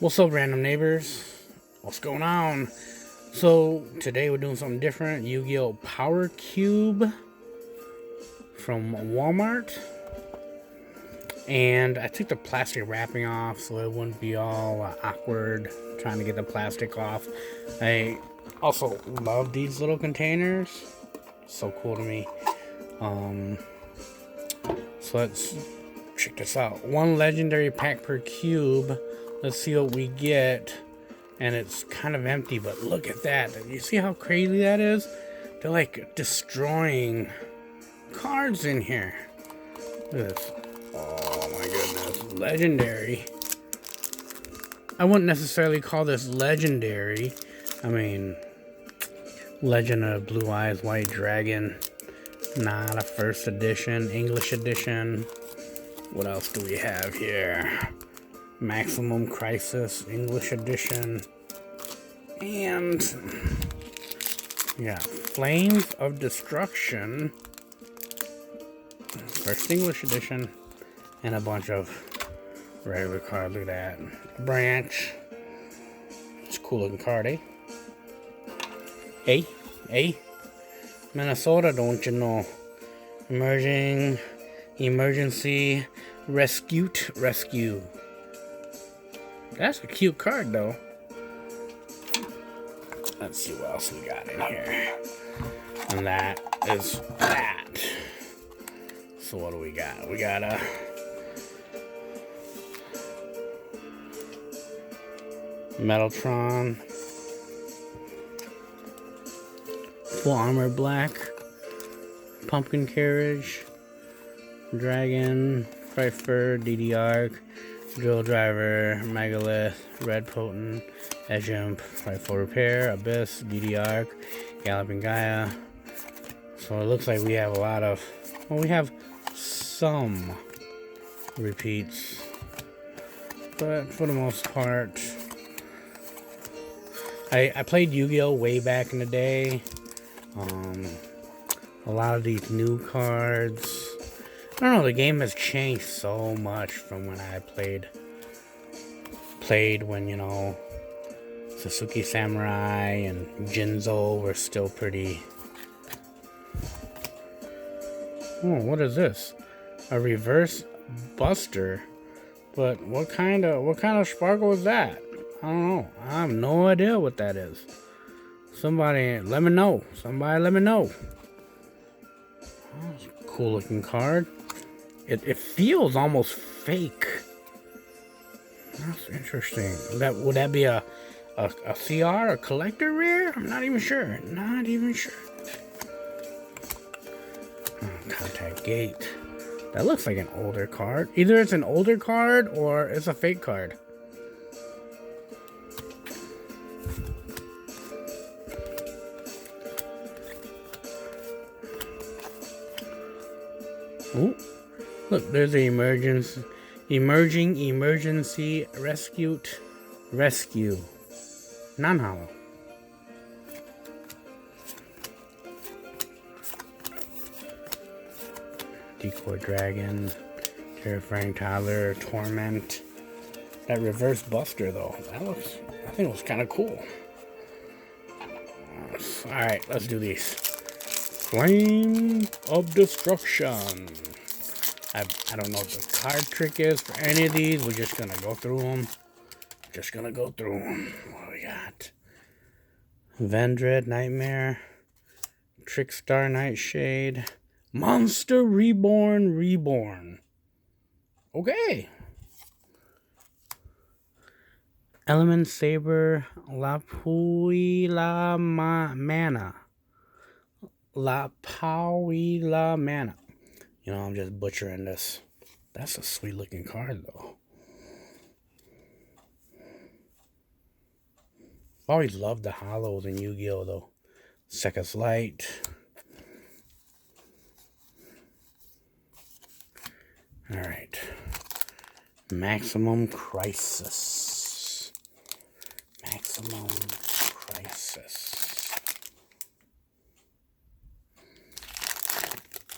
What's up, random neighbors? What's going on? So, today we're doing something different. Yu-gi-Oh! Power Cube from Walmart. And I took the plastic wrapping off so it wouldn't be all awkward trying to get the plastic off. I also love these little containers. So cool to me. So let's check this out. One legendary pack per cube. Let's see what we get. And it's kind of empty, but look at that. You see how crazy that is? They're like destroying cards in here. Look at this. Oh my goodness. Legendary. I wouldn't necessarily call this legendary. I mean, Legend of Blue Eyes White Dragon. Not a first edition. English edition. What else do we have here? Maximum Crisis English edition. And yeah, Flames of Destruction first English edition. And a bunch of regular cards. Look at that. Branch. It's a cool looking card, eh? Hey, Minnesota, don't you know? Emergency rescue. That's a cute card, though. Let's see what else we got in here. And that is that. So what do we got? We got a Metaltron. Full Armor Black. Pumpkin Carriage. Dragon. Pfeiffer. DD Drill Driver, Megalith, Red Potent, Edgemp, Rifle Repair, Abyss, DD Galloping Gaia. So it looks like we have a lot of, well, we have some repeats, but for the most part, I played Yu-Gi-Oh! Way back in the day. A lot of these new cards. I don't know, the game has changed so much from when I played when, you know, Sasuke Samurai and Jinzo were still pretty. Oh, what is this? A reverse buster? But what kind of sparkle is that? I don't know. I have no idea what that is. Somebody let me know. Somebody let me know. Oh, it's a cool looking card. It feels almost fake. That's interesting. Would that be a CR, a collector rare? I'm not even sure. Contact Gate. That looks like an older card. Either it's an older card or it's a fake card. Ooh. Look, there's the emergency rescue. Non-hollow. Decoy Dragon, Terrifying Toddler, Torment. That reverse buster though, I think it was kind of cool. Alright, let's do these. Flame of Destruction. I don't know what the card trick is for any of these. We're just gonna go through them. What do we got? Vendread Nightmare. Trickstar Nightshade. Monster Reborn. Okay. Element Saber. La Puila Mana. You know, I'm just butchering this. That's a sweet looking card, though. I've always loved the hollows in Yu-Gi-Oh, though. Second's Light. Alright. Maximum Crisis.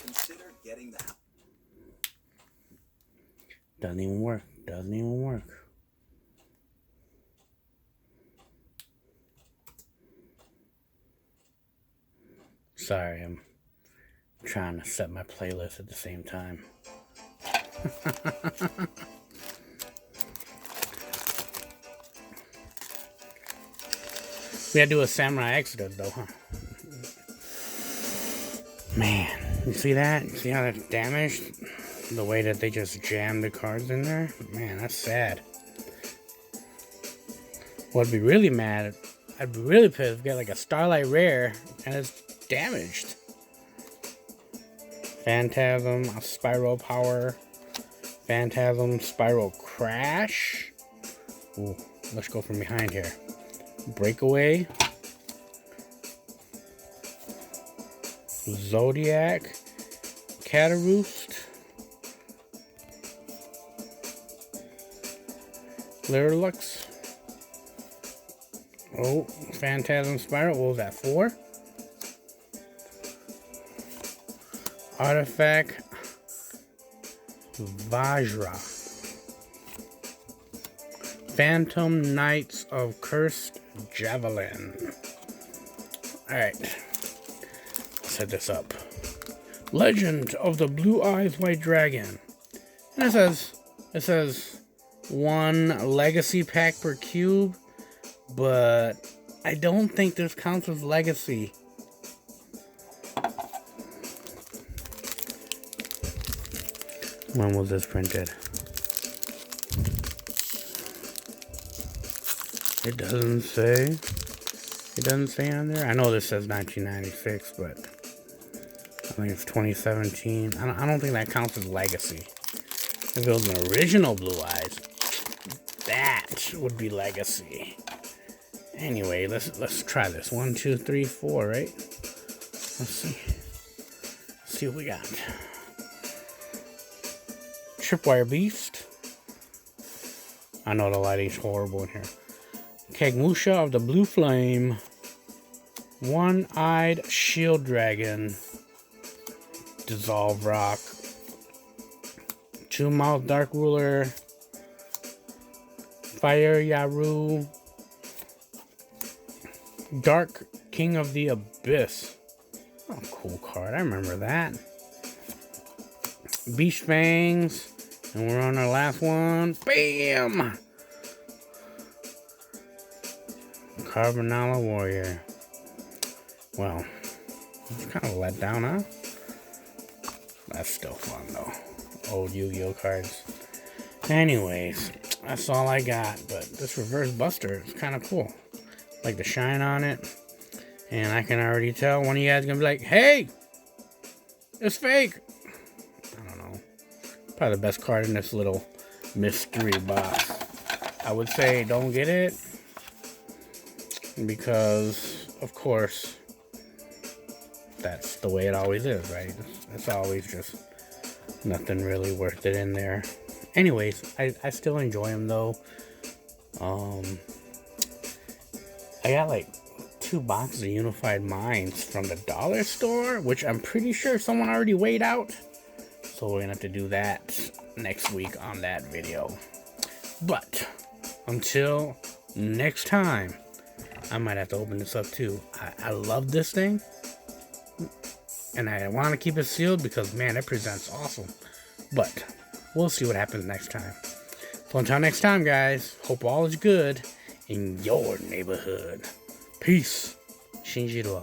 Consider getting that. Doesn't even work. Sorry, I'm trying to set my playlist at the same time. We gotta do a Samurai Exodus though, huh? Man, you see that? You see how that's damaged? The way that they just jammed the cards in there? Man, that's sad. Well, I'd be really mad. I'd be really pissed if we get like a Starlight Rare and it's damaged. Phantasm, a Spiral Power. Phantasm, Spiral Crash. Ooh, let's go from behind here. Breakaway. Zodiac. Cataroost. Lirlux. Oh, Phantasm Spiral. What was that, 4? Artifact. Vajra. Phantom Knights of Cursed Javelin. Alright. Set this up. Legend of the Blue Eyes White Dragon. And it says 1 legacy pack per cube, but I don't think this counts as legacy. When was this printed? It doesn't say. It doesn't say on there. I know this says 1996, but I think it's 2017. I don't think that counts as legacy. If it was an original Blue Eyes, that would be legacy. Anyway, let's try this. 1, 2, 3, 4, right? Let's see. Let's see what we got. Tripwire Beast. I know the lighting's horrible in here. Kagmusha of the Blue Flame. One-Eyed Shield Dragon. Dissolve Rock. Two-Mouth Dark Ruler. Fire Yaru. Dark King of the Abyss. Oh, cool card. I remember that. Beast Fangs. And we're on our last one. Bam! Carbonella Warrior. Well, it's kind of let down, huh? That's still fun, though. Old Yu-Gi-Oh cards. Anyways, that's all I got. But this reverse buster is kind of cool. Like the shine on it. And I can already tell one of you guys is going to be like, hey! It's fake! I don't know. Probably the best card in this little mystery box. I would say don't get it. Because, of course, that's the way it always is, right? It's always just nothing really worth it in there. Anyways, I still enjoy them, though. I got, like, 2 boxes of Unified Minds from the dollar store, which I'm pretty sure someone already weighed out. So we're going to have to do that next week on that video. But, until next time, I might have to open this up too. I love this thing. And I want to keep it sealed because, man, it presents awesome. But we'll see what happens next time. So until next time, guys, hope all is good in your neighborhood. Peace. Shinjiro.